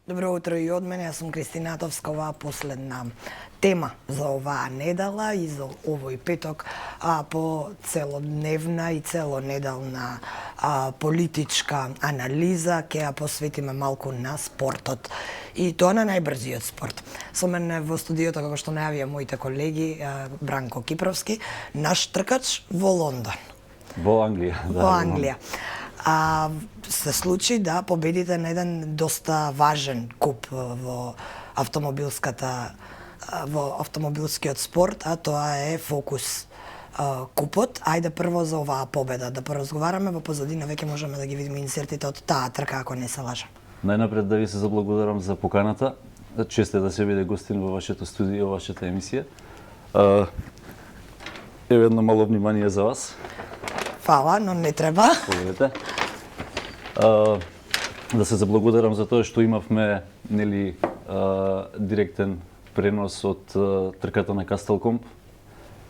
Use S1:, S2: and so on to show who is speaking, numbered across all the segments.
S1: Добро утро и од мене, јас сум Кристина Атовска. Оваа последна тема за оваа недела и за овој петок по целодневна и целонеделна политичка анализа ќе ја посветиме малку на спортот. И тоа на најбрзиот спорт. Со мене во студиото, како што најавија моите колеги, Бранко Кипровски, наш тркач во Лондон.
S2: Во Англија.
S1: Во Англија. Се случи да победите на еден доста важен куп во автомобилскиот спорт, а тоа е Фокус купот. Ајде прво за оваа победа да поразговараме, во позадина веќе можеме да ги видиме инсертите од таа трка, ако не се лажам.
S2: Најнапред да ви се заблагодарам за поканата. Чест е да се биде гостин во вашето студио, во вашата емисија. Еве едно мало внимание за вас.
S1: Фала, но не треба.
S2: Погледете. Да се заблагодарам за тоа што имавме директен пренос од трката на Кастелкомп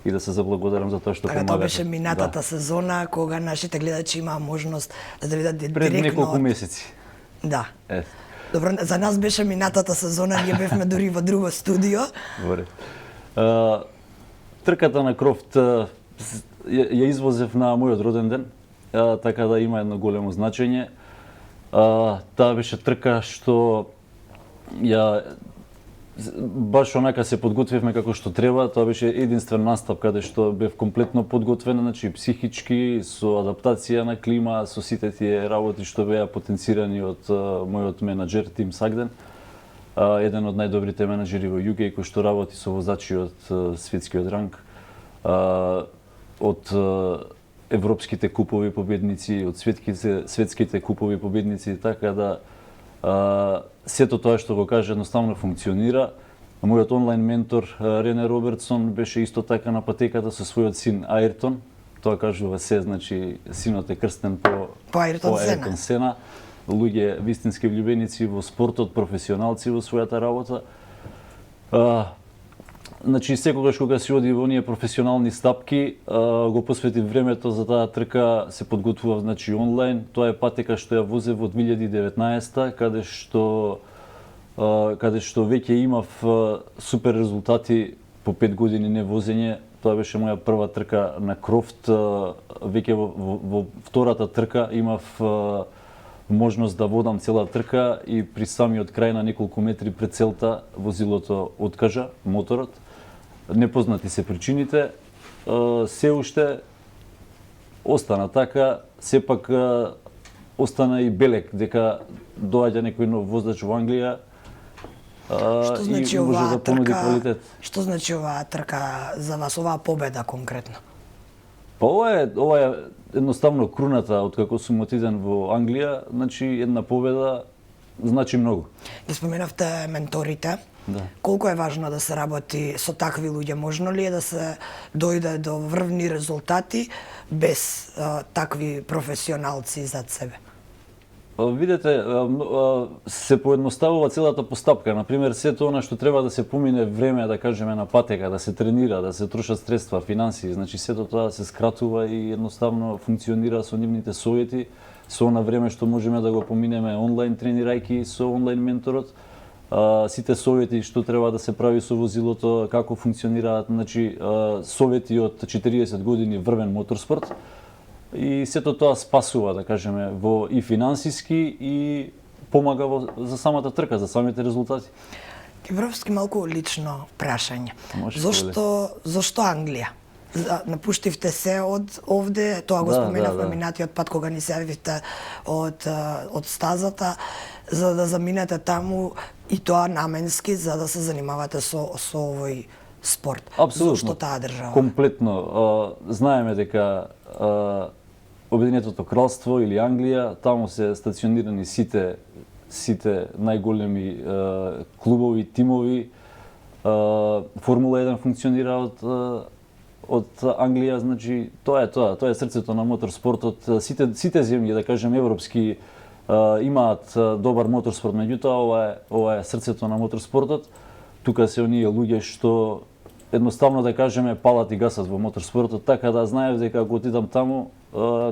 S2: и да се заблагодарам за тоа што помагате.
S1: Тоа беше минатата сезона кога нашите гледачи имаа можност да видат директно
S2: пред неколку месеци.
S1: Да. Добро, за нас беше минатата сезона, ние бевме дури во друго студио.
S2: Добре. Трката на Крофт ја извозев на мојот роден ден, така да има едно големо значење. Таа беше трка што баш онака се подготвивме како што треба. Тоа беше единствен настап каде што бев комплетно подготвен, значи психички, со адаптација на клима, со сите тие работи што беа потенцирани од мојот менаџер Тим Сагден. Еден од најдобрите менаџери во UK кој што работи со возачи од светскиот ранг, од европските купови победници, од светските купови победници, така да сето тоа што го каже едноставно функционира. Мојот онлайн ментор Рене Робертсон беше исто така на патеката со својот син Аиртон. Тоа кажува се, значи синот е крстен по Аиртон Сена. Луѓе вистински влюбеници во спортот, професионалци во својата работа. Значи, секогаш кога се оди во оние професионални стапки, го посветив времето за таа трка, се подготвував, значи, онлайн. Тоа е патека што ја возев во 2019, каде што веќе имав супер резултати по 5 години не возење. Тоа беше моја прва трка на Крофт. Веќе во втората трка имав можност да водам цела трка и при самиот крај на неколку метри пред целта возилото откажа, моторот. Непознати се причините, се уште остана така, сепак остана и белек дека доаѓа некој нов возач во Англија и може да понуди квалитет.
S1: Што значи оваа трка за вас, оваа победа конкретно?
S2: Па ова е едноставно круната откако сум отиден во Англија, значи една победа значи многу.
S1: Ги споменавте менторите.
S2: Да.
S1: Колку е важно да се работи со такви луѓе? Можно ли е да се дојде до врвни резултати без такви професионалци зад себе?
S2: Видете, се поедноставува целата постапка. Например, сето она што треба да се помине време, да кажеме, на патека, да се тренира, да се трошат средства, финансии, значи сето тоа се скратува и едноставно функционира со нивните совети, со она време што можеме да го поминеме онлайн тренирајки со онлайн менторот. Сите совети што треба да се прави со возилото, како функционираат, значи совети од 40 години врвен моторспорт. И сето тоа спасува, да кажеме, во и финансиски и помага за самата трка, за самите резултати.
S1: Кипровски, малку лично прашање. Зошто Англија? Напуштивте се од овде, тоа го споменавме минатиот пат кога ни се јавивте од стазата, за да заминете таму и тоа наменски, за да се занимавате со овој спорт.
S2: Апсолутно.
S1: Зошто таа држава?
S2: Комплетно. Знаеме дека Обединетото кралство или Англија, таму се стационирани сите најголеми клубови, тимови. Формула 1 функционира од Англија, значи тоа е срцето на моторспортот. Сите земји, да кажем европски, имаат добар моторспорт, меѓутоа ова е срцето на моторспортот. Тука се оние луѓе што едноставно, да кажеме, палат и гасат во моторспортот, така да знаев дека ако отидам таму,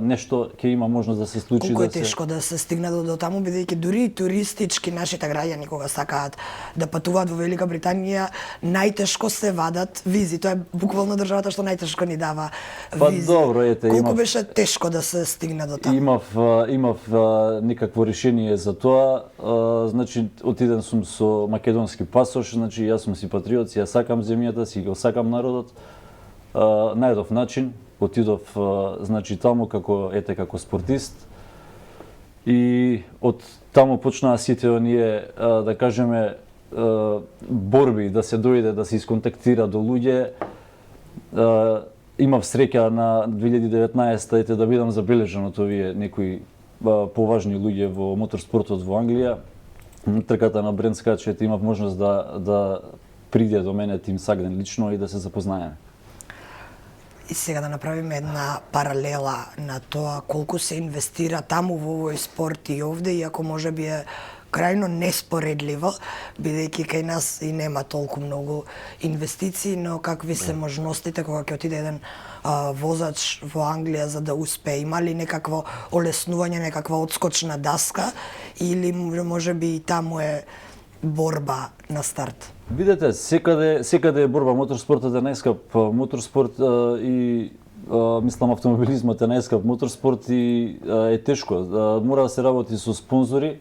S2: нешто ќе има можност да се случи.
S1: Колку е
S2: да се...
S1: тешко да се стигне до таму, бидејќи дури туристички нашите граѓани кога сакаат да патуваат во Велика Британија, најтешко се вадат визи. Тоа е буквално државата што најтешко ни дава визи.
S2: Па добро, ете,
S1: Колку беше тешко да се стигне до таму?
S2: Имав некакво решение за тоа. Значи, отиден сум со македонски пасош, значи јас сум си патриот, ја сакам земјата си, го сакам народот. Најдов начин, отидов значи таму како спортист и од таму почнаа сите оние да кажеме борби да се дојде да се исконтактира до луѓе. Имав среќа на 2019 ете да бидам забележан од овие некои поважни луѓе во моторспортот во Англија. Трката на Брент Скачет имав можност да приде до мене Тим Сагден лично и да се запознаеме.
S1: И сега да направиме една паралела на тоа колку се инвестира таму во овој спорт и овде, иако можеби е крајно неспоредливо, бидејќи кај нас и нема толку многу инвестиции, но какви се можностите кога ќе отиде еден возач во Англија за да успее? Има ли некакво олеснување, некаква одскочна даска или можеби и таму е борба на старт?
S2: Видете, секаде е борба. Моторспортот е најскап моторспорт и мислам автомобилизмот е најскап моторспорт и е тешко. Мора да се работи со спонзори.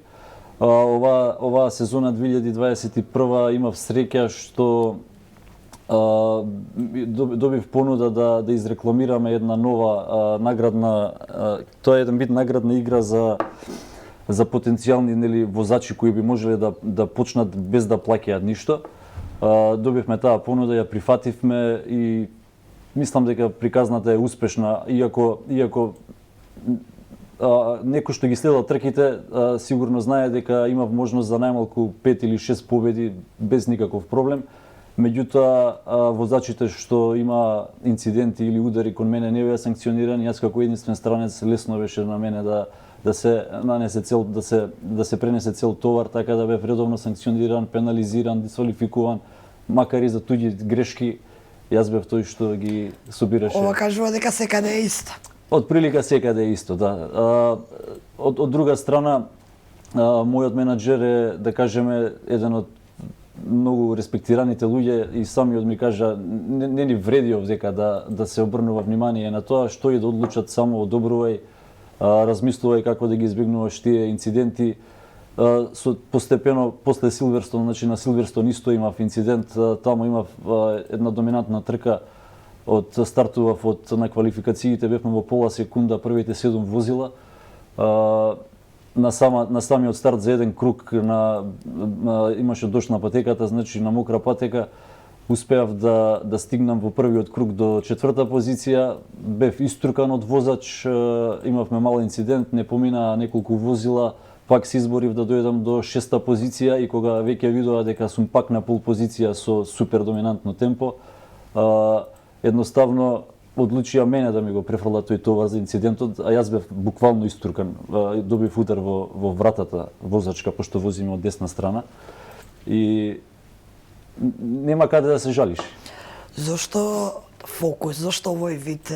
S2: Оваа сезона 2021 имав среќа што добив понуда да изрекламираме една нова наградна, тоа е еден вид наградна игра за потенцијални возачи кои би можеле да почнат без да плаќаат ништо. Добивме таа понуда, ја прифативме и мислам дека приказната е успешна, иако некој што ги следа трките сигурно знае дека имав можност за најмалку 5 или 6 победи без никаков проблем. Меѓутоа, возачите што има инциденти или удари кон мене не беа санкционирани, јас како единствен странец лесно беше на мене да се нанесе цел, да се пренесе цел товар, така да бев редовно санкциониран, пенализиран, дисквалификуван, макар и за туѓи грешки, јас бев тој што ги собираше.
S1: Ова кажува дека секаде е исто.
S2: Од прилика секаде е исто, да. Од друга страна, мојот менаџер е, да кажеме, еден од многу респектираните луѓе и самиот ми кажа не ни вреди овдека да се обрнува внимание на тоа, што и да одлучат, само одобрувај, размислувај како да ги избегнуваш тие инциденти. Постепено после Силверстон, значи на Силверстон исто имав инцидент, таму имав една доминантна трка, стартував на квалификациите, бевме во пола секунда првите 7 возила. На самиот старт за еден круг имаше дожд на патеката, значи на мокра патека, успеав да стигнам во првиот круг до 4-та позиција, бев иструкан од возач, имавме мал инцидент, не помина неколку возила, пак се изборив да дојдам до 6-та позиција и кога веќе видоа дека сум пак на пол позиција со супер доминантно темпо, едноставно одлучија мене да ми го префрлат тој товар за инцидентот, а јас бев буквално иструкан. Добив удар во вратата возачка, пошто возиме од десна страна. И нема каде да се жалиш.
S1: Зошто фокус, зошто овој вид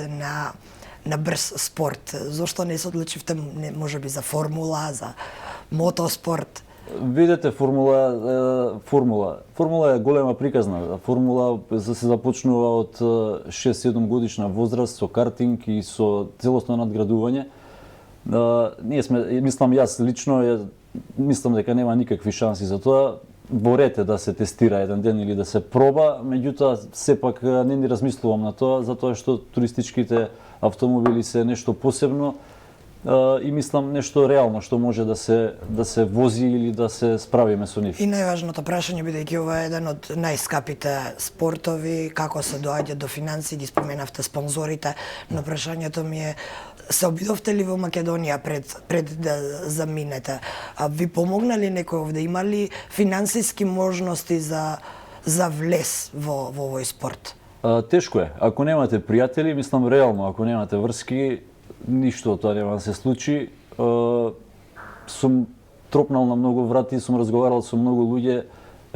S1: на брз спорт? Зошто не се одлучивте можеби за формула, за мотоспорт?
S2: Видете, формула е голема приказна. Формула се започнува од 6-7 годишна возраст со картинг и со целосно надградување. Ние сме, мислам јас лично, мислам дека нема никакви шанси за тоа. Борете да се тестира еден ден или да се проба, меѓутоа сепак не ни размислувам на тоа, затоа што туристичките автомобили се нешто посебно и мислам нешто реално што може да се вози или да се справиме со нив.
S1: И најважното прашање, бидејќи ова е еден од најскапите спортови, како се доаѓа до финанси, ги споменавте спонзорите, но прашањето ми е, се обидовте ли во Македонија пред да заминете? Ви помогна ли некој овде? Има ли финансиски можности за влез во овој спорт?
S2: Тешко е. Ако немате пријатели, мислам реално, ако немате врски, ништо од тоа нема да се случи. Сум тропнал на многу врати, сум разговарал со многу луѓе.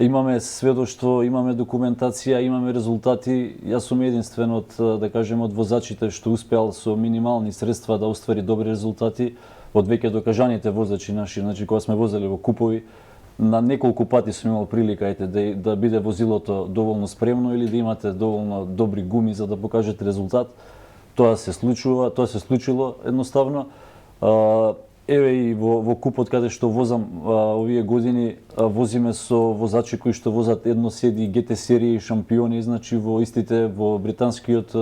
S2: имаме сведоштво, имаме документација, имаме резултати. Јас сум единствен од, да кажем, од возачите што успеал со минимални средства да оствари добри резултати од веќе докажаните возачи наши. Значи, кога сме возели во купови, на неколку пати сум имал прилика да биде возилото доволно спремно или да имате доволно добри гуми за да покажете резултат. Тоа се случило едноставно. Еве и во купот каде што возам овие години, возиме со возачи кои што возат едноседи, ГТ серии, шампиони, значи во британскиот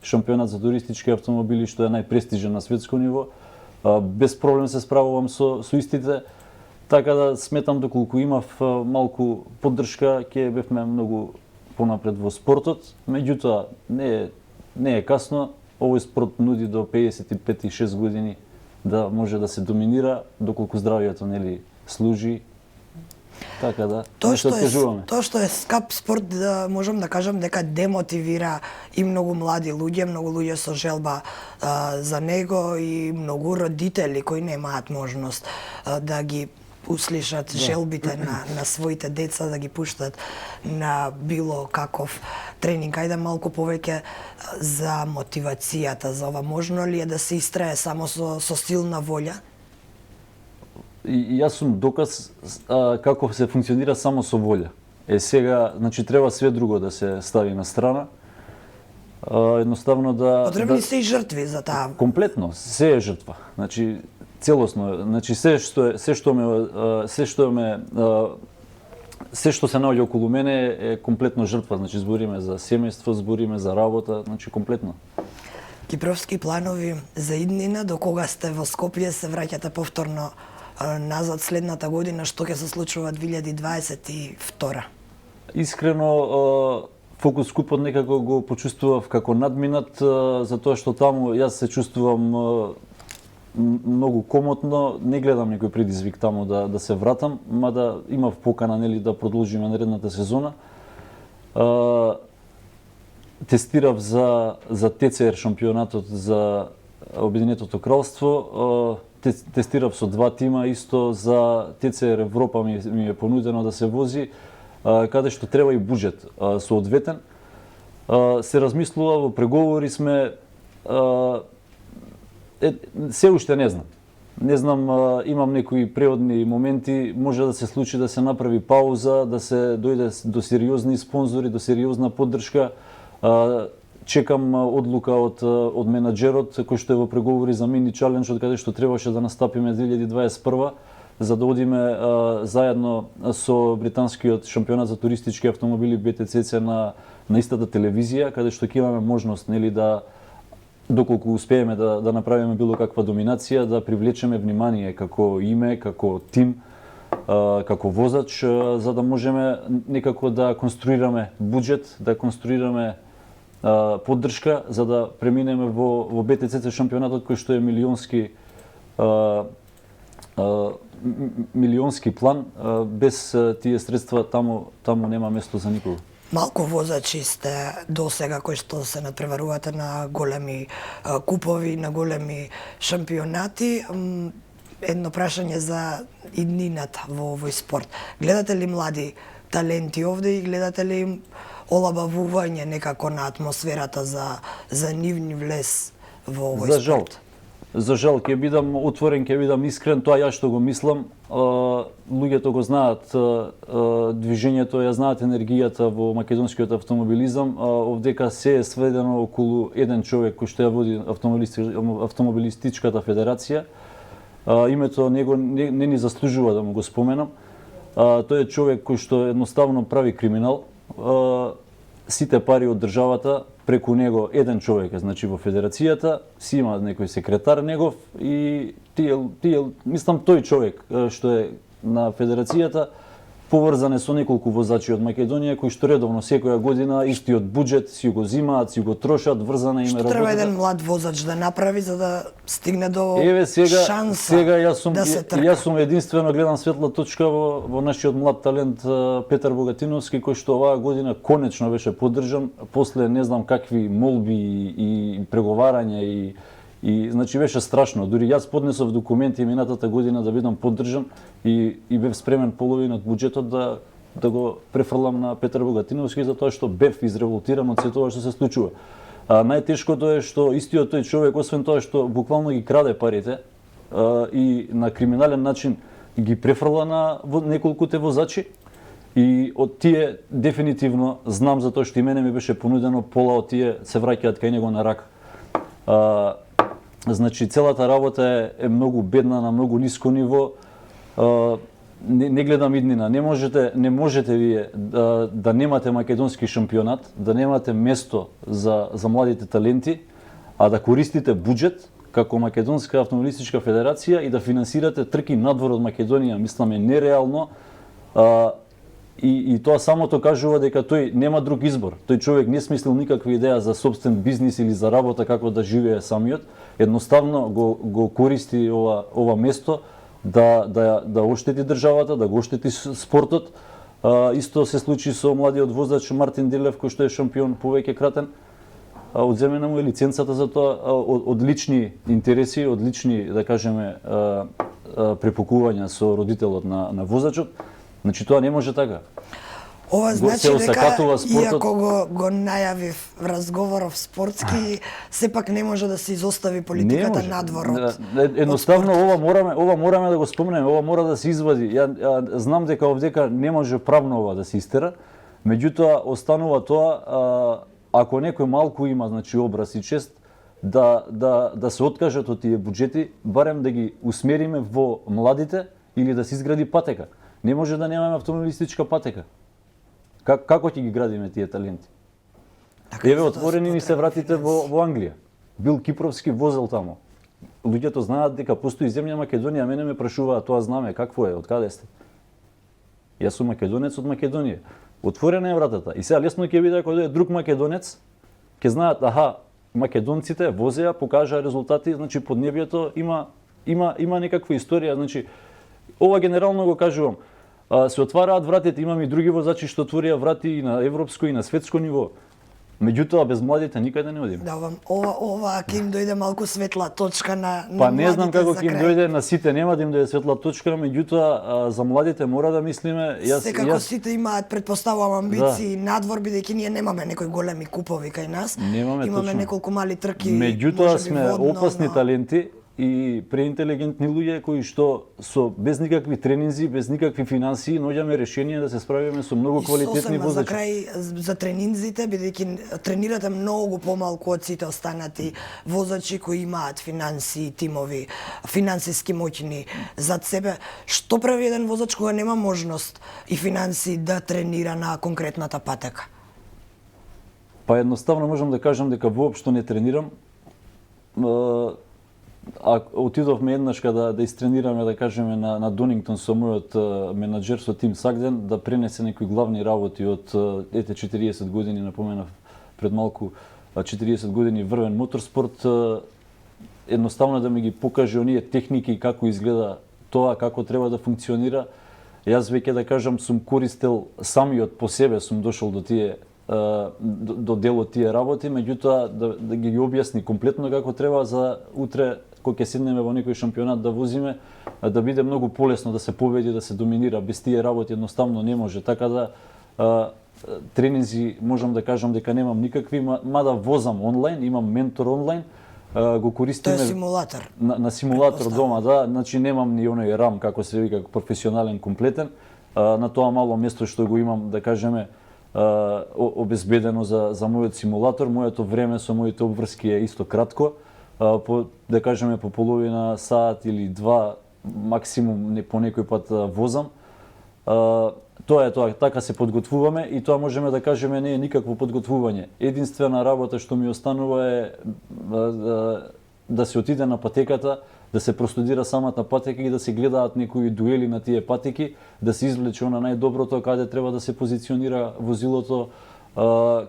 S2: шампионат за туристички автомобили што е најпрестижен на светско ниво. Без проблем се справувам со истите, така да сметам доколку имав малку поддршка, ќе бевме многу понапред во спортот. Меѓутоа, не е касно, овој спорт нуди до 55-6 години да може да се доминира, доколку здравието нели служи. Така да,
S1: тоа што е скап спорт, да можам да кажам дека демотивира и многу млади луѓе, многу луѓе со желба за него и многу родители кои немаат можност да ги услишат желбите на своите деца, да ги пуштат на било каков тренинг. Ајде малку повеќе за мотивацијата за ова. Можно ли е да се истрае само со силна волја?
S2: И јас сум доказ како се функционира само со волја. Сега, значи, треба све друго да се стави на страна. Едноставно
S3: Потребни се и жртви за таа.
S2: Комплетно, се е жртва. Значи, целосно, значи се што се наоѓа околу мене е комплетно жртва. Значи, збориме за семејство, збориме за работа, значи комплетно.
S3: Кипровски планови за иднина, до кога сте во Скопје, се враќате повторно назад следната година, што ќе се случува 2022?
S2: Искрено, Фокус купот некако го почувствував како надминат, затоа што таму јас се чувствувам многу комотно, не гледам некој предизвик таму да се вратам, мада имав покана нели да продолжиме наредната сезона. Тестирав за ТЦР шампионатот за Обединетото кралство, тестирав со два тима, исто за ТЦР Европа ми е понудено да се вози, каде што треба и буџет соодветен. Се размислува, во преговори сме, се уште не знам. Не знам, имам некои преодни моменти, може да се случи да се направи пауза, да се дојде до сериозни спонзори, до сериозна поддршка. Чекам одлука од менаџерот кој што е во преговори за мини чалендж, од каде што требаше да настапиме 2021, за да одиме заедно со британскиот шампионат за туристички автомобили БТЦЦ на истата телевизија, каде што ќе имаме можност нели да, доколку успееме да направиме било каква доминација, да привлечеме внимание како име, како тим, како возач, за да можеме некако да конструираме буџет, да конструираме поддршка за да преминеме во БТЦЦ шампионатот кој што е милионски план. Без тие средства таму нема место за никого.
S3: Малку возачи сте досега кои што се надпреварувате на големи купови, на големи шампионати. Едно прашање за иднината во овој спорт. Гледате ли млади таленти овде и гледате ли им олабавување некако на атмосферата за нивни влез во овој спорт?
S2: За жал, ќе бидам отворен, ќе бидам искрен, тоа ја што го мислам. Луѓето го знаат движењето, ја знаат енергијата во македонскиот автомобилизам. Овдека се е сведено околу еден човек кој што ја води автомобилистичката федерација. Името него не ни заслужува да му го споменам. Тој е човек кој што едноставно прави криминал. Сите пари од државата преку него еден човек е, значи во федерацијата, си има некој секретар негов и тие мислам тој човек што е на федерацијата поврзан е со неколку возачи од Македонија кои што редовно секоја година истиот буџет си го зимаат, си го трошат, врзана им е работата.
S3: Што треба еден млад возач да направи за да стигне до шанса да се трка?
S2: Јас сум единствено гледам светла точка во нашиот млад талент Петар Богатиновски, кој што оваа година конечно беше поддржан после не знам какви молби и преговарања и значи беше страшно. Дури јас поднесов документи минатата година да бидам поддржан и бев спремен половина од буџетот да го префрлам на Петар Богатиновски затоа што бев изреволтиран од се тоа што се случува. Најтешкото е што истиот тој човек, освен тоа што буквално ги краде парите и на криминален начин ги префрла на неколкуте возачи, и од тие дефинитивно знам затоа што и мене ми беше понудено, пола од тие се враќаат кај него на рак. Значи целата работа е многу бедна, на многу ниско ниво. Не гледам иднина. Не можете вие да немате македонски шампионат, да немате место за младите таленти, а да користите буџет како Македонска автомобилистичка федерација и да финансирате трки надвор од Македонија. Мислам е нереално. И тоа самото кажува дека тој нема друг избор. Тој човек не смислил никаква идеја за собствен бизнис или за работа како да живее самиот. Едноставно го користи ова место да оштети државата, да го оштети спортот. Исто се случи со младиот возач Мартин Делев, кој што е шампион повеќе кратен. Одземена му е лиценцата за тоа од лични интереси, од лични, да кажеме, препукувања со родителот на возачот. Значи тоа не може така.
S1: Ова значи дека,
S2: спортот...
S1: иако го најавив разговоров спортски, сепак не може да се изостави политиката надвор од...
S2: Едноставно, ова мораме да го спомнеме, ова мора да се извади. Ја знам дека овдека не може правно ова да се истера, меѓутоа останува тоа, ако некој малку има, значи, образ и чест, да се откажат од тие буџети, барем да ги усмериме во младите или да се изгради патека. Не може да немаме автомобилистичка патека. Како ќе ги градиме тие таленти? Еве, отворени ни се вратите во Англија. Бил Кипровски возел таму. Луѓето знаат дека постои земја Македонија, мене ме прашуваат тоа знаме, какво е, од каде сте? Јас сум македонец од Македонија. Отворена е вратата. И сега лесно ќе биде ако дојде друг македонец, ќе знаат, аха, македонците возеа, покажаа резултати, значи поднебјето има некаква историја, значи ова генерално го кажувам. Се отвараат вратите, имаме и други возачи што отворија врати и на европско и на светско ниво. Меѓутоа без младите никаде не одиме.
S1: Да, ова ќе им дојде малку светла точка на
S2: Па не знам како
S1: за
S2: ќе им
S1: крај.
S2: дојде на сите, нема да им дојде светла точка, меѓутоа за младите мора да мислиме.
S1: Секако сите имаат, предпоставувам, амбиции надвор, бидејќи ние немаме некои големи купови кај нас.
S2: Имаме
S1: точно неколку мали трки.
S2: Меѓутоа сме опасни таленти и преинтелигентни луѓе кои што со без никакви тренинзи, без никакви финансии наоѓаме решение да се справиме со многу квалитетни возачи.
S1: За крај за тренинзите, бидејќи тренирате многу помалку од сите останати возачи кои имаат финансии, тимови, финансиски моќни зад себе. Што прави еден возач кога нема можност и финансии да тренира на конкретната патека?
S2: Па едноставно можам да кажам дека воопшто не тренирам. Отидовме еднашка да истренираме, да кажеме, на Донингтон со мојот менаџер, со Тим Сагден, да пренесе некои главни работи од 40 години, напоменав пред малку, 40 години врвен моторспорт, едноставно да ми ги покаже оние техники како изгледа тоа, како треба да функционира. Јас веќе, да кажам, сум користел самиот по себе, сум дошол до тие до дел од тие работи, меѓутоа да ги објасни комплетно како треба за утре кога ќе седнеме во некој шампионат да возиме, да биде многу полесно да се победи, да се доминира. Без тие работи едноставно не може. Така да тренинзи можам да кажам дека немам никакви, мада возам онлайн, имам ментор онлайн, го користиме.
S1: Тоа е симулатор.
S2: На симулатор дома, да, значи немам ни оној рам како се вика професионален комплетен. На тоа мало место што го имам, да кажеме, обезбедено за мојот симулатор, моето време со моите обврски е исто кратко, да кажеме по половина сат или два, максимум по некој пат возам. Тоа е тоа, така се подготвуваме и тоа можеме да кажеме не е никакво подготвување. Единствена работа што ми останува е да се отиде на патеката, да се простудира самата патека и да се гледаат некои дуели на тие патеки, да се извлече она најдоброто, каде треба да се позиционира возилото,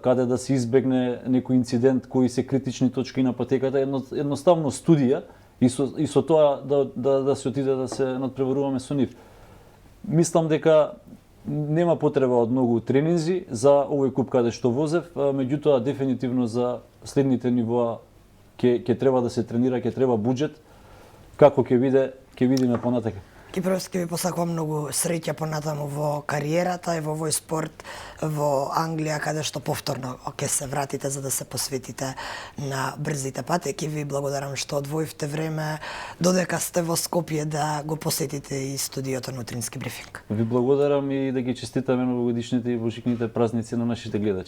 S2: каде да се избегне некој инцидент, кои се критични точки на патеката, едноставно студија и со тоа да се отиде да се надпреваруваме со нив. Мислам дека нема потреба од многу тренинзи за овој куп каде што возев, меѓутоа дефинитивно за следните нивоа ќе треба да се тренира, ќе треба буџет. Како ќе видиме понатака.
S3: Кипровски ви посакувам многу среќа понатаму во кариерата и во овој спорт во Англија, каде што повторно ќе се вратите за да се посветите на брзите патеки. Ви благодарам што одвоивте време додека сте во Скопје да го посетите и студиото на Утрински брифинг.
S2: Ви благодарам и да ги честитаме новогодишните и божикните празници на нашите гледачи.